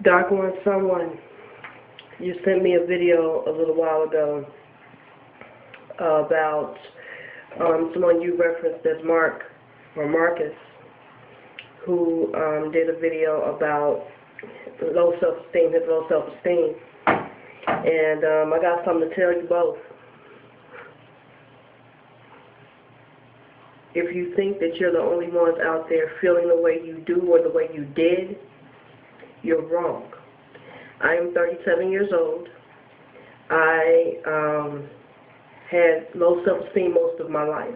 Darkonesunone, you sent me a video a little while ago about someone you referenced as Marcus, who did a video about low self-esteem, his low self-esteem. And I got something to tell you both. If you think that you're the only ones out there feeling the way you do or the way you did, you're wrong. I am 37 years old. I had low self-esteem most of my life,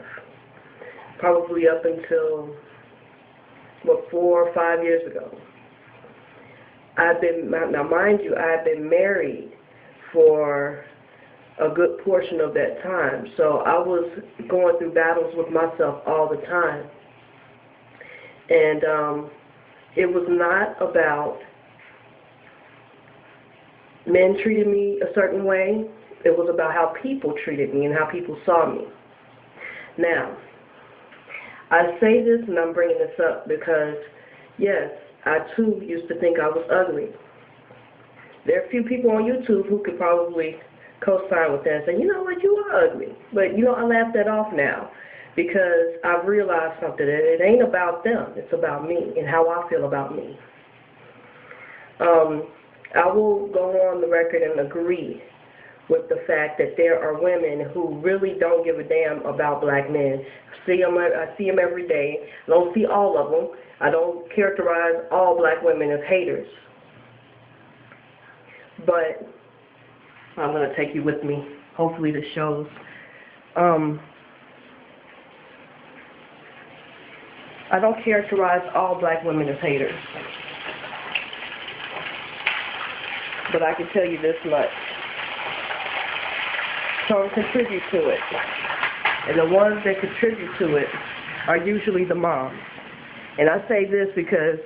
probably up until, 4 or 5 years ago. Now mind you, I've been married for a good portion of that time, so I was going through battles with myself all the time. And it was not about men treated me a certain way. It was about how people treated me and how people saw me. Now, I say this and I'm bringing this up because, yes, I too used to think I was ugly. There are a few people on YouTube who could probably co-sign with that and say, you know what, you are ugly. But, I laugh that off now because I've realized something, that it ain't about them. It's about me and how I feel about me. I will go on the record and agree with the fact that there are women who really don't give a damn about black men. I see them every day. I don't see all of them. I don't characterize all black women as haters. But I'm going to take you with me. Hopefully this shows. I don't characterize all black women as haters. But I can tell you this much. Some contribute to it. And the ones that contribute to it are usually the moms. And I say this because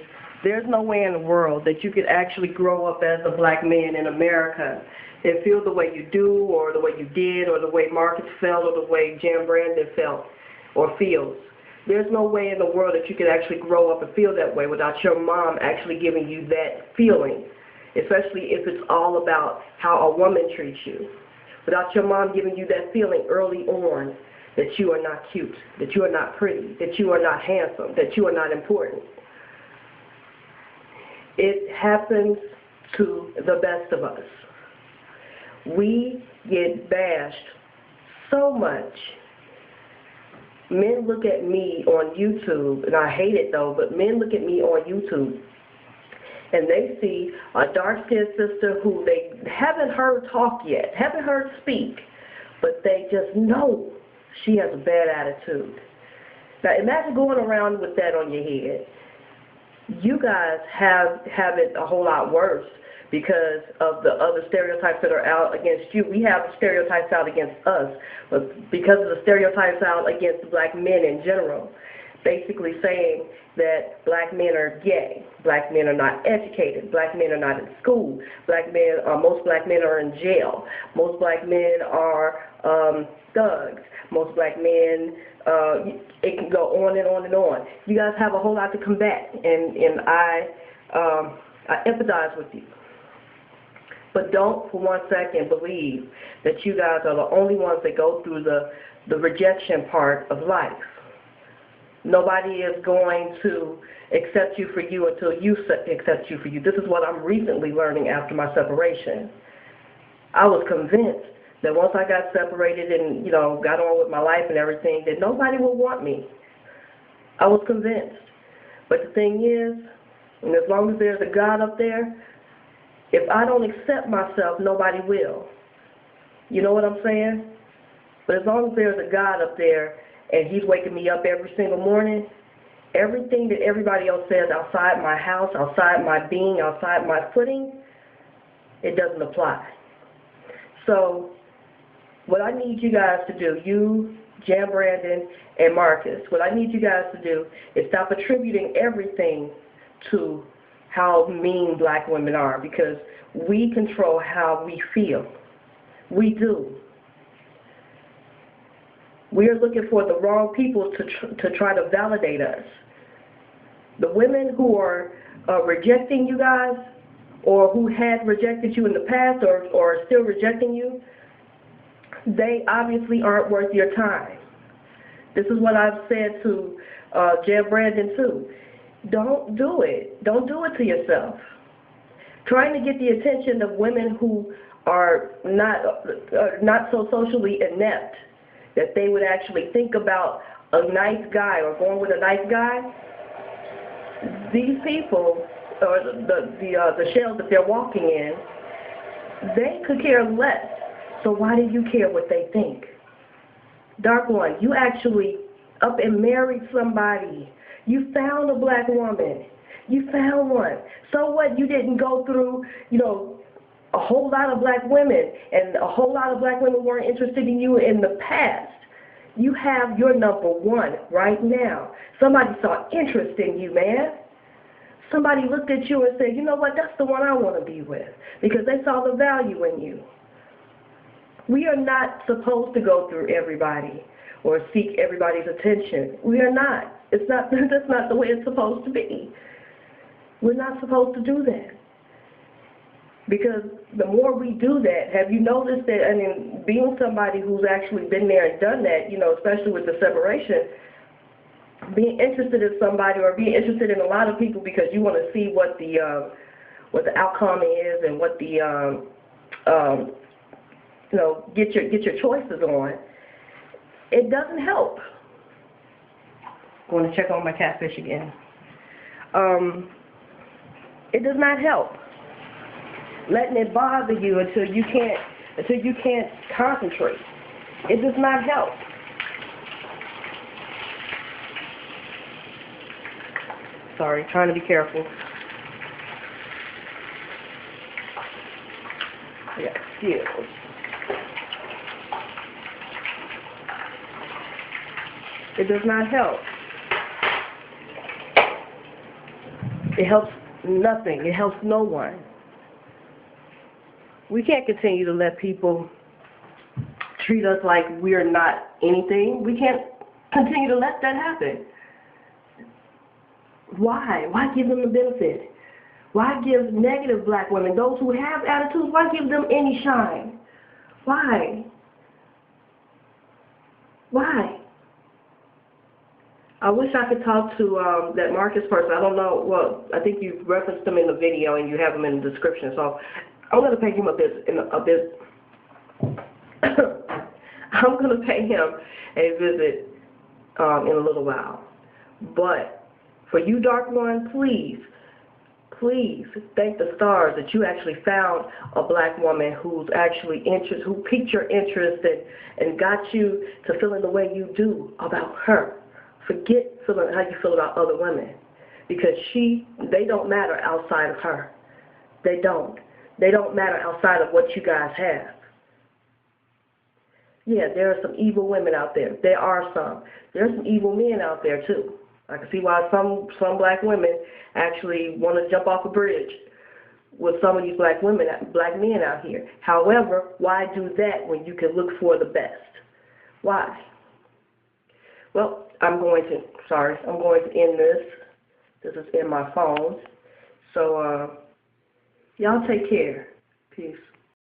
there's no way in the world that you could actually grow up as a black man in America and feel the way you do, or the way you did, or the way Marcus felt, or the way Jan Brandon felt or feels. There's no way in the world that you could actually grow up and feel that way without your mom actually giving you that feeling, especially if it's all about how a woman treats you. Without your mom giving you that feeling early on that you are not cute, that you are not pretty, that you are not handsome, that you are not important. It happens to the best of us. We get bashed so much. Men look at me on YouTube, and I hate it though, but men look at me on YouTube and they see a dark-skinned sister who they haven't heard talk yet, haven't heard speak, but they just know she has a bad attitude. Now imagine going around with that on your head. You guys have it a whole lot worse because of the other stereotypes that are out against you. We have stereotypes out against us, but because of the stereotypes out against black men in general, basically saying that black men are gay, black men are not educated, black men are not in school, most black men are in jail, most black men are thugs, most black men, it can go on and on and on. You guys have a whole lot to combat, and I empathize with you. But don't for one second believe that you guys are the only ones that go through the rejection part of life. Nobody is going to accept you for you until you accept you for you. This is what I'm recently learning after my separation. I was convinced that once I got separated and, got on with my life and everything, that nobody would want me. I was convinced. But the thing is, and as long as there's a God up there, if I don't accept myself, nobody will. You know what I'm saying? But as long as there's a God up there, and He's waking me up every single morning, everything that everybody else says outside my house, outside my being, outside my footing, it doesn't apply. So what I need you guys to do, you, Jan Brandon, and Marcus, what I need you guys to do is stop attributing everything to how mean black women are, because we control how we feel. We do. We are looking for the wrong people to try to validate us. The women who are rejecting you guys or who had rejected you in the past or are still rejecting you, they obviously aren't worth your time. This is what I've said to Jeb Brandon too. Don't do it. Don't do it to yourself. Trying to get the attention of women who are not so socially inept that they would actually think about a nice guy or going with a nice guy. These people, or the shells that they're walking in, they could care less. So why do you care what they think? Dark One, you actually up and married somebody. You found a black woman. You found one. So what? You didn't go through, a whole lot of black women, and a whole lot of black women weren't interested in you in the past. You have your number one right now. Somebody saw interest in you, man. Somebody looked at you and said, you know what, that's the one I want to be with, because they saw the value in you. We are not supposed to go through everybody or seek everybody's attention. We are not. That's not the way it's supposed to be. We're not supposed to do that. Because the more we do that, have you noticed that, being somebody who's actually been there and done that, especially with the separation, being interested in somebody or being interested in a lot of people because you want to see what the outcome is and what the get your choices on, it doesn't help. I'm going to check on my catfish again. It does not help. Letting it bother you until you can't concentrate. It does not help. Sorry, trying to be careful. I got skills. It does not help. It helps nothing. It helps no one. We can't continue to let people treat us like we're not anything. We can't continue to let that happen. Why? Why give them the benefit? Why give negative black women, those who have attitudes, why give them any shine? Why? Why? I wish I could talk to that Marcus person. I don't know. Well, I think you referenced him in the video and you have him in the description. So I'm going to pay him a visit. I'm going to pay him a visit in a little while. But for you, Dark One, please thank the stars that you actually found a black woman who's actually who piqued your interest and got you to feeling the way you do about her. Forget feeling how you feel about other women, because they don't matter outside of her. They don't. They don't matter outside of what you guys have. Yeah, there are some evil women out there. There are some. There are some evil men out there too. I can see why some black women actually want to jump off a bridge with some of these black men out here. However, why do that when you can look for the best? Why? Well, I'm going to end this. This is in my phone. So, y'all take care. Peace.